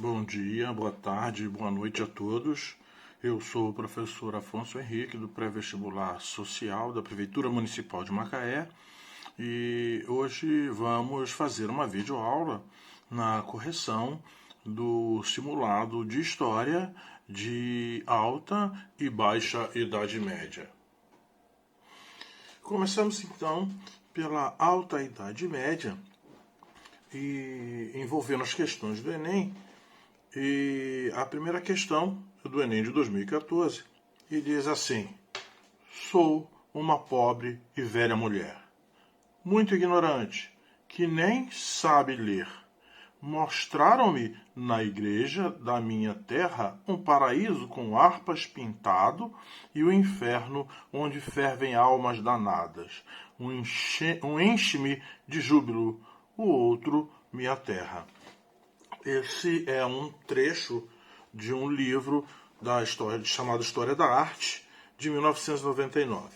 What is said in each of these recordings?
Bom dia, boa tarde, boa noite a todos. Eu sou o professor Afonso Henrique, do Pré-Vestibular Social da Prefeitura Municipal de Macaé, e hoje vamos fazer uma videoaula na correção do simulado de História de Alta e Baixa Idade Média. Começamos então pela Alta Idade Média, e envolvendo as questões do Enem. E a primeira questão é do Enem de 2014 e diz assim: sou uma pobre e velha mulher, muito ignorante, que nem sabe ler. Mostraram-me na igreja da minha terra um paraíso com harpas pintado e o inferno onde fervem almas danadas. Um enche-me de júbilo, o outro me aterra. Esse é um trecho de um livro da história, chamado História da Arte, de 1999.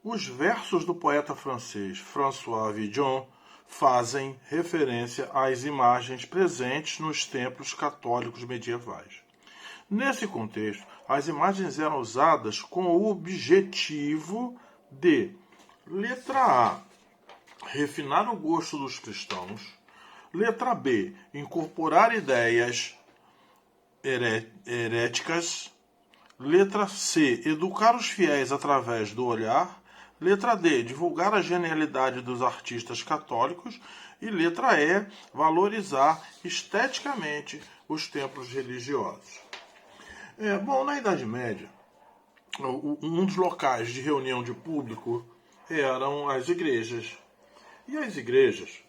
Os versos do poeta francês François Villon fazem referência às imagens presentes nos templos católicos medievais. Nesse contexto, as imagens eram usadas com o objetivo de: letra A, refinar o gosto dos cristãos; letra B, incorporar ideias heréticas; letra C, educar os fiéis através do olhar; letra D, divulgar a genialidade dos artistas católicos; e letra E, valorizar esteticamente os templos religiosos. Na Idade Média, um dos locais de reunião de público eram as igrejas. E as igrejas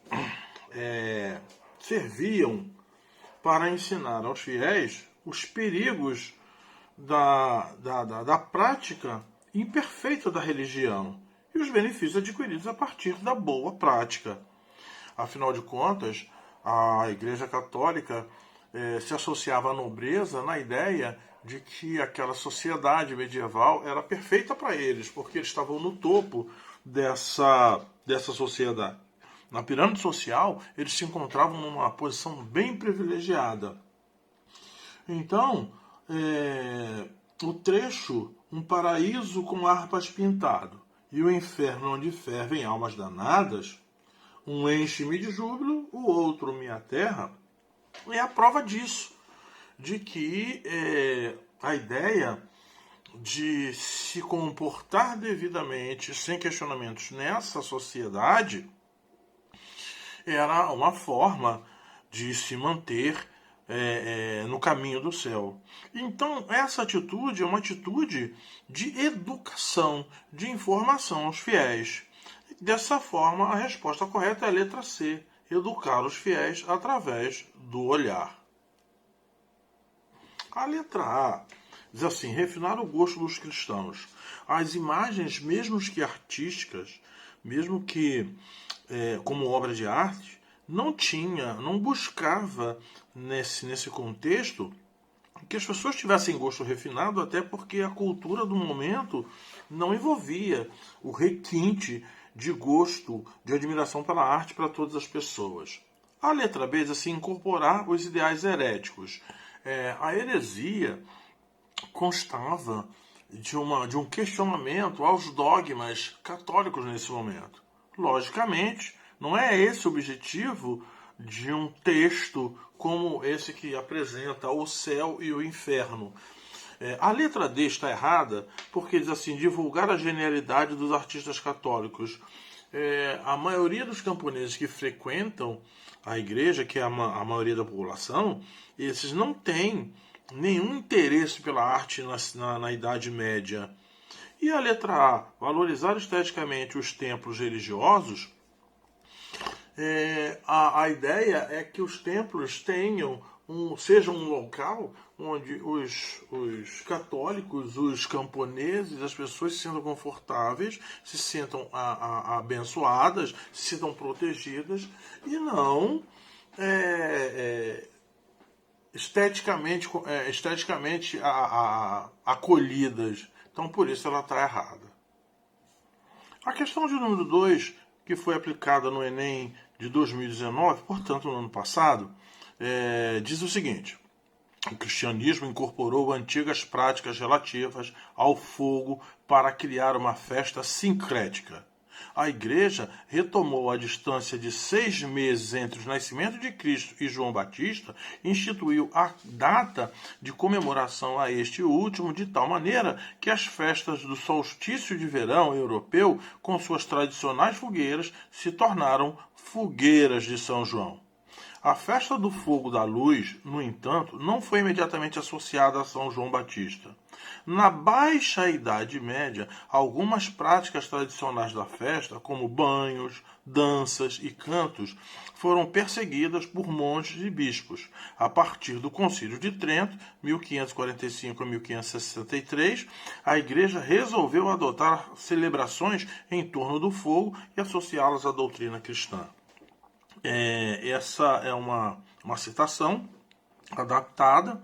serviam para ensinar aos fiéis os perigos da prática imperfeita da religião e os benefícios adquiridos a partir da boa prática. Afinal de contas, a Igreja Católica se associava à nobreza na ideia de que aquela sociedade medieval era perfeita para eles, porque eles estavam no topo dessa sociedade. Na pirâmide social, eles se encontravam numa posição bem privilegiada. Então, o trecho, um paraíso com harpas pintado e o inferno onde fervem almas danadas, um enche-me de júbilo, o outro me aterra, é a prova disso, de que a ideia de se comportar devidamente, sem questionamentos, nessa sociedade, era uma forma de se manter no caminho do céu. Então, essa atitude é uma atitude de educação, de informação aos fiéis. Dessa forma, a resposta correta é a letra C: educar os fiéis através do olhar. A letra A diz assim: refinar o gosto dos cristãos. As imagens, mesmo que artísticas, mesmo que como obra de arte, não buscava nesse contexto que as pessoas tivessem gosto refinado, até porque a cultura do momento não envolvia o requinte de gosto, de admiração pela arte para todas as pessoas. A letra B diz assim: incorporar os ideais heréticos. A heresia constava de um questionamento aos dogmas católicos nesse momento. Logicamente, não é esse o objetivo de um texto como esse que apresenta o céu e o inferno. A letra D está errada porque diz assim: divulgar a genialidade dos artistas católicos. A maioria dos camponeses que frequentam a igreja, que é a maioria da população, esses não têm nenhum interesse pela arte na Idade Média. E a letra A, valorizar esteticamente os templos religiosos. A ideia é que os templos sejam um local onde os católicos, os camponeses, as pessoas se sintam confortáveis, se sintam abençoadas, se sintam protegidas e não esteticamente acolhidas. Então, por isso ela está errada. A questão de número 2, que foi aplicada no Enem de 2019, portanto no ano passado, diz o seguinte: o cristianismo incorporou antigas práticas relativas ao fogo para criar uma festa sincrética. A Igreja retomou a distância de 6 meses entre o nascimento de Cristo e João Batista e instituiu a data de comemoração a este último de tal maneira que as festas do solstício de verão europeu, com suas tradicionais fogueiras, se tornaram fogueiras de São João. A festa do fogo da luz, no entanto, não foi imediatamente associada a São João Batista. Na Baixa Idade Média, algumas práticas tradicionais da festa, como banhos, danças e cantos, foram perseguidas por monges e bispos. A partir do Concílio de Trento, 1545 a 1563, a Igreja resolveu adotar celebrações em torno do fogo e associá-las à doutrina cristã. Essa é uma citação adaptada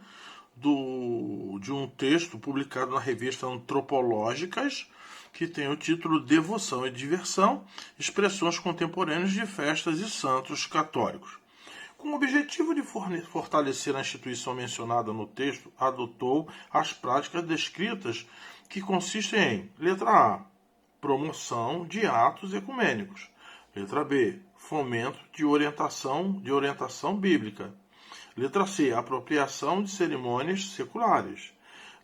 de um texto publicado na revista Antropológicas, que tem o título Devoção e Diversão, expressões contemporâneas de festas e santos católicos. Com o objetivo de fortalecer a instituição mencionada no texto, adotou as práticas descritas, que consistem em, letra A, promoção de atos ecumênicos. Letra B, fomento de orientação bíblica. Letra C, apropriação de cerimônias seculares.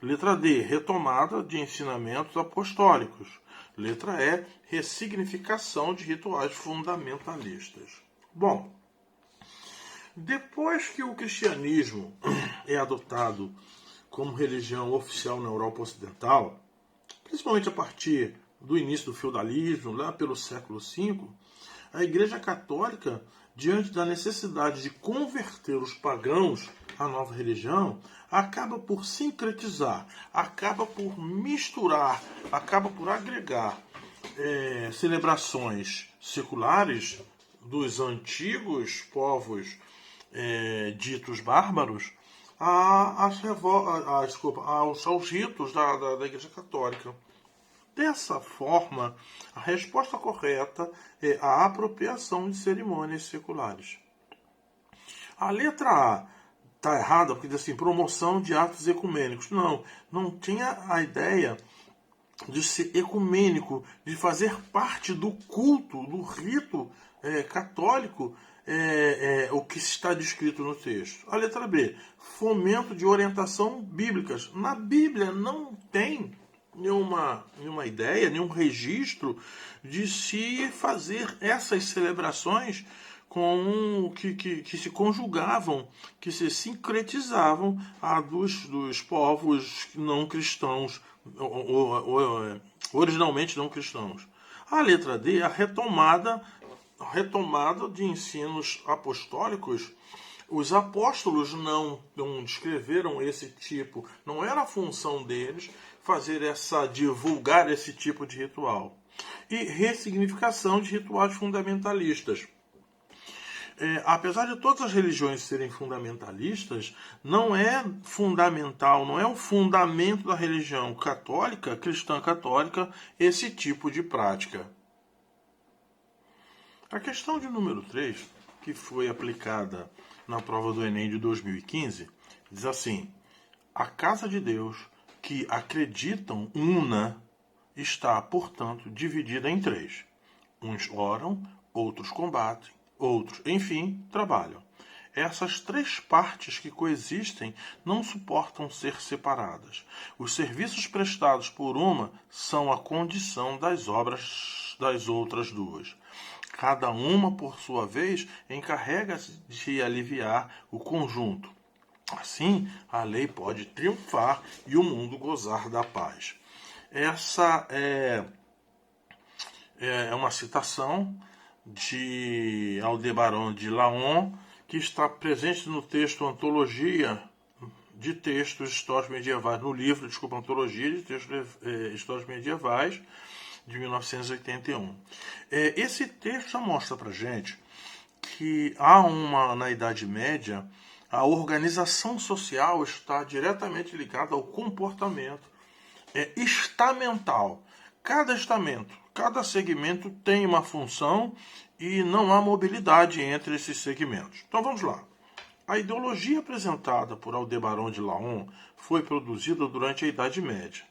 Letra D, retomada de ensinamentos apostólicos. Letra E, ressignificação de rituais fundamentalistas. Bom, depois que o cristianismo é adotado como religião oficial na Europa Ocidental, principalmente a partir do início do feudalismo, lá pelo século V, a Igreja Católica, diante da necessidade de converter os pagãos à nova religião, acaba por sincretizar, acaba por misturar, acaba por agregar celebrações seculares dos antigos povos ditos bárbaros aos ritos da Igreja Católica. Dessa forma, a resposta correta é a apropriação de cerimônias seculares. A letra A está errada porque diz assim, promoção de atos ecumênicos. Não tinha a ideia de ser ecumênico, de fazer parte do culto, do rito católico, o que está descrito no texto. A letra B, fomento de orientação bíblicas. Na Bíblia não tem nenhuma ideia, nenhum registro de se fazer essas celebrações que se conjugavam, que se sincretizavam a dos povos não cristãos, originalmente não cristãos. A letra D, a retomada de ensinos apostólicos. Os apóstolos não descreveram esse tipo, não era a função deles divulgar esse tipo de ritual. E ressignificação de rituais fundamentalistas. Apesar de todas as religiões serem fundamentalistas, não é fundamental, não é o fundamento da religião católica, cristã católica, esse tipo de prática. A questão de número 3, que foi aplicada na prova do Enem de 2015, diz assim: a casa de Deus, que acreditam una, está, portanto, dividida em 3. Uns oram, outros combatem, outros, enfim, trabalham. Essas 3 partes que coexistem não suportam ser separadas. Os serviços prestados por uma são a condição das obras das outras 2. Cada uma, por sua vez, encarrega-se de aliviar o conjunto. Assim, a lei pode triunfar e o mundo gozar da paz. Essa é uma citação de Aldebaran de Laon, que está presente no texto Antologia de Textos Históricos Medievais, no livro, Antologia de Textos Históricos Medievais, de 1981. Esse texto já mostra para gente que na Idade Média, a organização social está diretamente ligada ao comportamento estamental. Cada estamento, cada segmento tem uma função e não há mobilidade entre esses segmentos. Então vamos lá. A ideologia apresentada por Aldebaran de Laon foi produzida durante a Idade Média.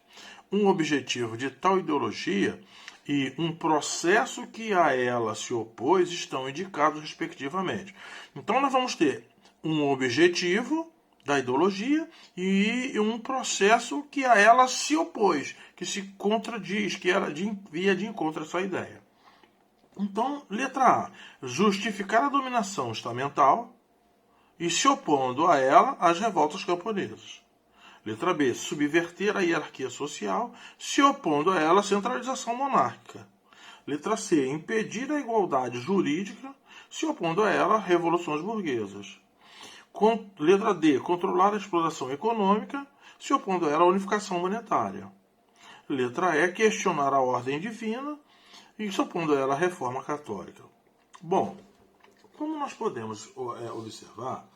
Um objetivo de tal ideologia e um processo que a ela se opôs estão indicados respectivamente. Então nós vamos ter um objetivo da ideologia e um processo que a ela se opôs, que se contradiz, que ela via de encontro a essa ideia. Então, letra A, justificar a dominação estamental e se opondo a ela as revoltas camponesas. Letra B, subverter a hierarquia social, se opondo a ela a centralização monárquica. Letra C, impedir a igualdade jurídica, se opondo a ela revoluções burguesas. Letra D, controlar a exploração econômica, se opondo a ela a unificação monetária. Letra E, questionar a ordem divina e se opondo a ela a reforma católica. Bom, como nós podemos observar,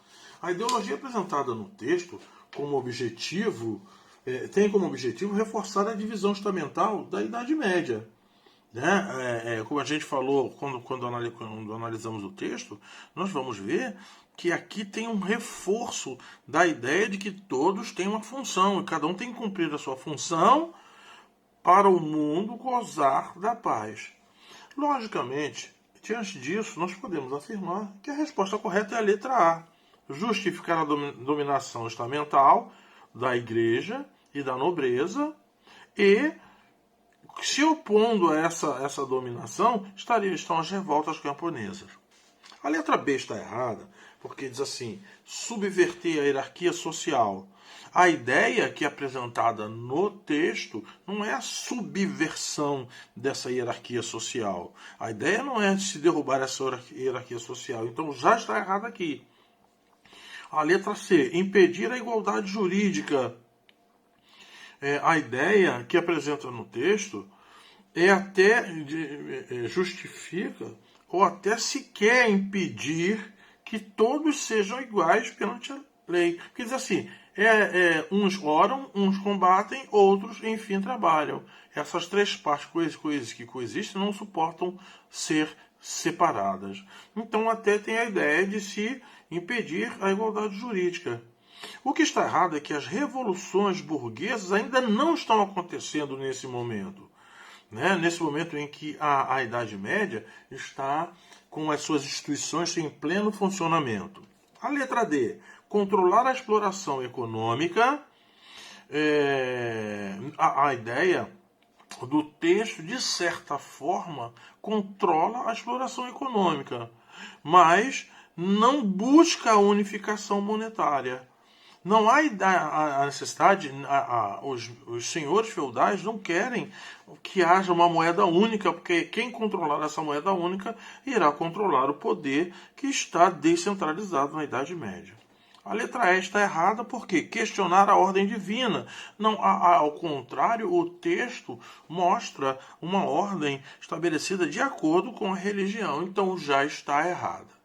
a ideologia apresentada no texto como objetivo, tem como objetivo reforçar a divisão estamental da Idade Média. Né? Como a gente falou quando analisamos o texto, nós vamos ver que aqui tem um reforço da ideia de que todos têm uma função e cada um tem que cumprir a sua função para o mundo gozar da paz. Logicamente, diante disso, nós podemos afirmar que a resposta correta é a letra A. Justificar a dominação estamental da igreja e da nobreza e, se opondo a essa dominação, estão as revoltas camponesas. A letra B está errada, porque diz assim, subverter a hierarquia social. A ideia que é apresentada no texto não é a subversão dessa hierarquia social. A ideia não é de se derrubar essa hierarquia social. Então já está errado aqui. A letra C, impedir a igualdade jurídica. A ideia que apresenta no texto justifica ou até se quer impedir que todos sejam iguais perante a lei. Porque diz assim, uns oram, uns combatem, outros, enfim, trabalham. Essas três partes que coexistem não suportam ser separadas. Então até tem a ideia de se impedir a igualdade jurídica. O que está errado é que as revoluções burguesas ainda não estão acontecendo nesse momento. Né? Nesse momento em que a Idade Média está com as suas instituições em pleno funcionamento. A letra D, controlar a exploração econômica. A ideia do texto, de certa forma, controla a exploração econômica, mas não busca a unificação monetária. Não há a necessidade, os senhores feudais não querem que haja uma moeda única, porque quem controlar essa moeda única irá controlar o poder que está descentralizado na Idade Média. A letra E está errada porque questionar a ordem divina. Não, ao contrário, o texto mostra uma ordem estabelecida de acordo com a religião, então já está errada.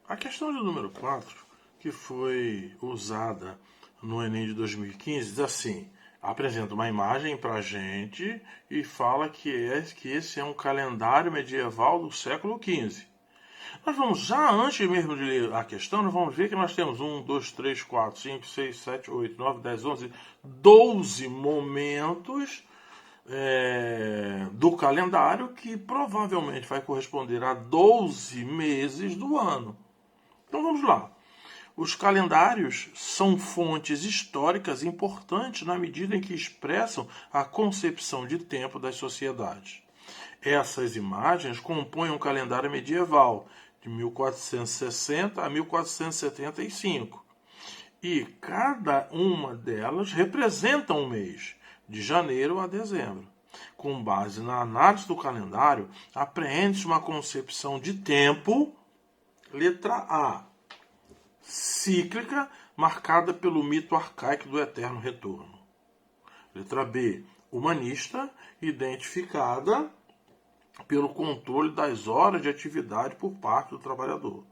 A questão de número 4, que foi usada no Enem de 2015, diz assim, apresenta uma imagem para a gente e fala que esse é um calendário medieval do século XV. Nós vamos, já antes mesmo de ler a questão, nós vamos ver que nós temos 1, 2, 3, 4, 5, 6, 7, 8, 9, 10, 11, 12 momentos do calendário que provavelmente vai corresponder a 12 meses do ano. Então vamos lá. Os calendários são fontes históricas importantes na medida em que expressam a concepção de tempo das sociedades. Essas imagens compõem um calendário medieval de 1460 a 1475. E cada uma delas representa um mês, de janeiro a dezembro. Com base na análise do calendário, apreende-se uma concepção de tempo, letra A, cíclica, marcada pelo mito arcaico do eterno retorno. Letra B, humanista, identificada pelo controle das horas de atividade por parte do trabalhador.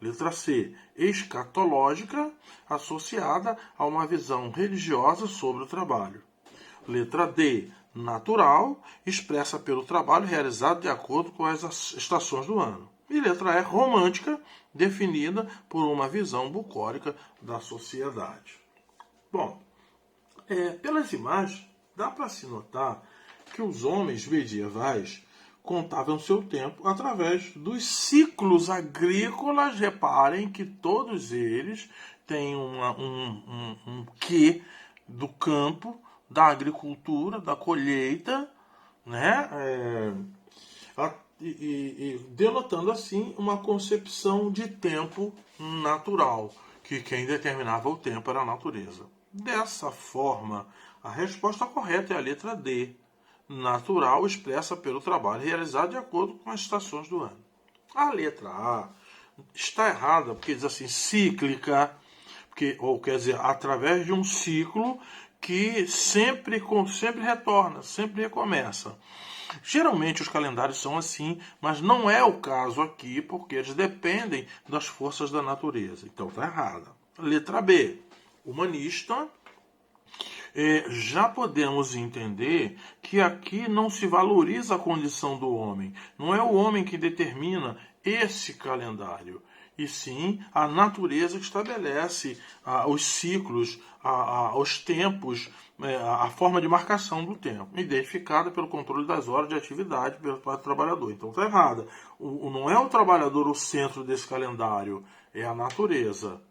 Letra C, escatológica, associada a uma visão religiosa sobre o trabalho. Letra D, natural, expressa pelo trabalho realizado de acordo com as estações do ano. E letra E, romântica, definida por uma visão bucólica da sociedade. Bom, pelas imagens, dá para se notar que os homens medievais contavam seu tempo através dos ciclos agrícolas. Reparem que todos eles têm um quê do campo, da agricultura, da colheita, né? E denotando assim uma concepção de tempo natural, que quem determinava o tempo era a natureza. Dessa forma, a resposta correta é a letra D, natural expressa pelo trabalho realizado de acordo com as estações do ano. A letra A está errada porque diz assim, cíclica, ou quer dizer, através de um ciclo que sempre retorna, sempre recomeça. Geralmente os calendários são assim, mas não é o caso aqui, porque eles dependem das forças da natureza. Então está errada. Letra B, humanista. Já podemos entender que aqui não se valoriza a condição do homem. Não é o homem que determina esse calendário, e sim a natureza que estabelece os ciclos, os tempos, a forma de marcação do tempo, identificada pelo controle das horas de atividade pelo trabalhador. Então está errada. Não é o trabalhador o centro desse calendário, é a natureza.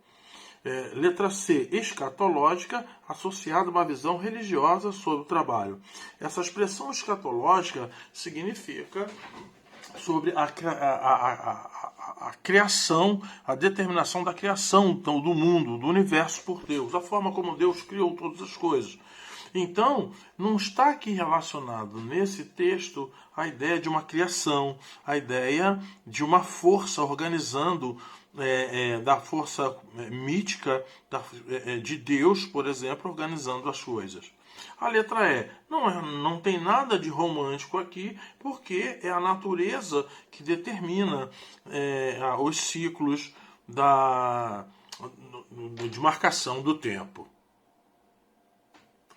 Letra C, escatológica, associada a uma visão religiosa sobre o trabalho. Essa expressão escatológica significa sobre a criação, a determinação da criação do mundo, do universo por Deus, a forma como Deus criou todas as coisas. Então, não está aqui relacionado nesse texto a ideia de uma criação, a ideia de uma força organizando, da força mítica de Deus, por exemplo, organizando as coisas. A letra E não tem nada de romântico aqui, porque é a natureza que determina os ciclos de marcação do tempo.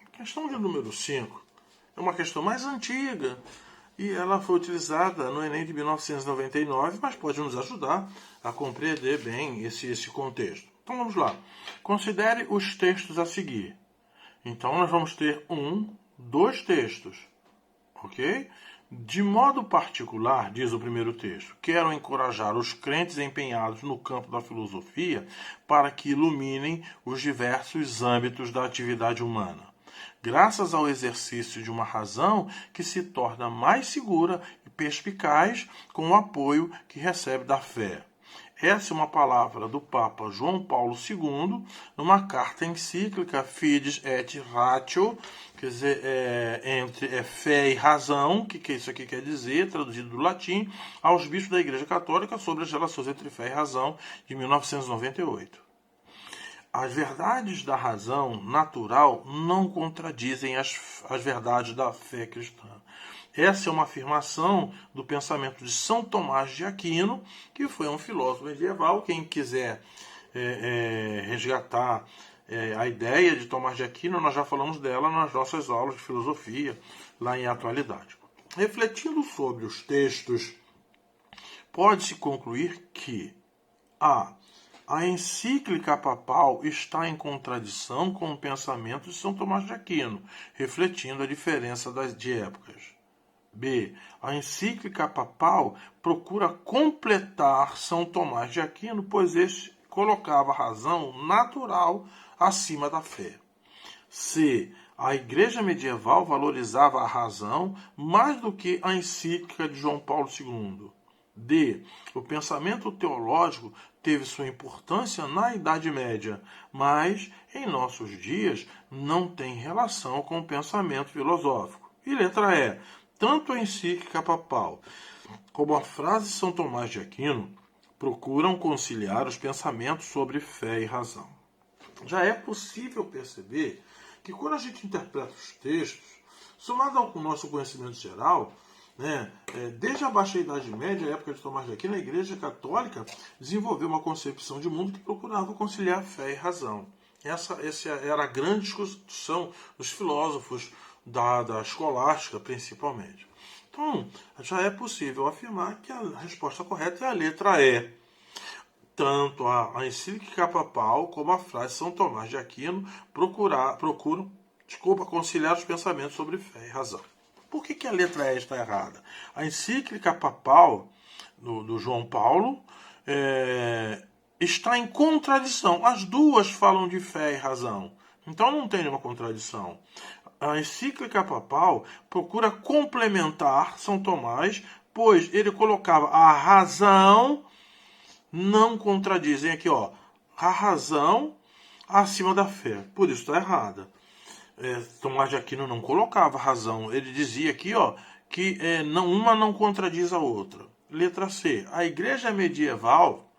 A questão de número 5 é uma questão mais antiga e ela foi utilizada no Enem de 1999, mas pode nos ajudar a compreender bem esse contexto. Então vamos lá. Considere os textos a seguir. Então nós vamos ter 2 textos, ok? De modo particular, diz o primeiro texto, quero encorajar os crentes empenhados no campo da filosofia para que iluminem os diversos âmbitos da atividade humana, graças ao exercício de uma razão que se torna mais segura e perspicaz com o apoio que recebe da fé. Essa é uma palavra do Papa João Paulo II, numa carta encíclica Fides et Ratio, quer dizer, entre fé e razão, que isso aqui quer dizer, traduzido do latim, aos bispos da Igreja Católica sobre as relações entre fé e razão, de 1998. As verdades da razão natural não contradizem as verdades da fé cristã. Essa é uma afirmação do pensamento de São Tomás de Aquino, que foi um filósofo medieval. Quem quiser resgatar a ideia de Tomás de Aquino, nós já falamos dela nas nossas aulas de filosofia, lá em Atualidade. Refletindo sobre os textos, pode-se concluir que a encíclica papal está em contradição com o pensamento de São Tomás de Aquino, refletindo a diferença de épocas. B. A encíclica papal procura completar São Tomás de Aquino, pois este colocava a razão natural acima da fé. C. A Igreja medieval valorizava a razão mais do que a encíclica de João Paulo II. D. O pensamento teológico teve sua importância na Idade Média, mas em nossos dias não tem relação com o pensamento filosófico. E letra E. Tanto a encíclica papal como a frase de São Tomás de Aquino procuram conciliar os pensamentos sobre fé e razão. Já é possível perceber que quando a gente interpreta os textos, somado ao nosso conhecimento geral, desde a Baixa Idade Média, a época de Tomás de Aquino, a Igreja Católica desenvolveu uma concepção de mundo que procurava conciliar fé e razão. Essa era a grande discussão dos filósofos da escolástica, principalmente. Então, já é possível afirmar que a resposta correta é a letra E. Tanto a encíclica papal como a frase de São Tomás de Aquino procuram conciliar os pensamentos sobre fé e razão. Por que a letra E está errada? A encíclica papal do João Paulo está em contradição. As duas falam de fé e razão. Então não tem nenhuma contradição. A encíclica papal procura complementar São Tomás, pois ele colocava a razão, não contradizem aqui, ó, a razão acima da fé. Por isso está errada. Tomás de Aquino não colocava razão. Ele dizia aqui, ó, que uma não contradiz a outra. Letra C. A igreja medieval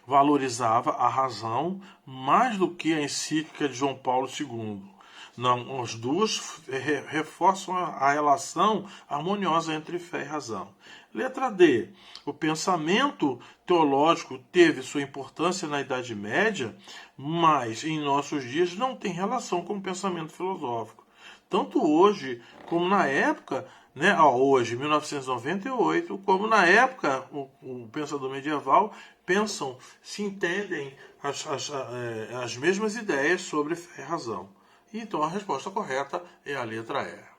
valorizava a razão mais do que a encíclica de João Paulo II. Não, as duas reforçam a relação harmoniosa entre fé e razão. Letra D. O pensamento teológico teve sua importância na Idade Média, mas em nossos dias não tem relação com o pensamento filosófico. Tanto hoje como na época, né, hoje, 1998, como na época, o pensador medieval se entendem as mesmas ideias sobre fé e razão. Então a resposta correta é a letra E.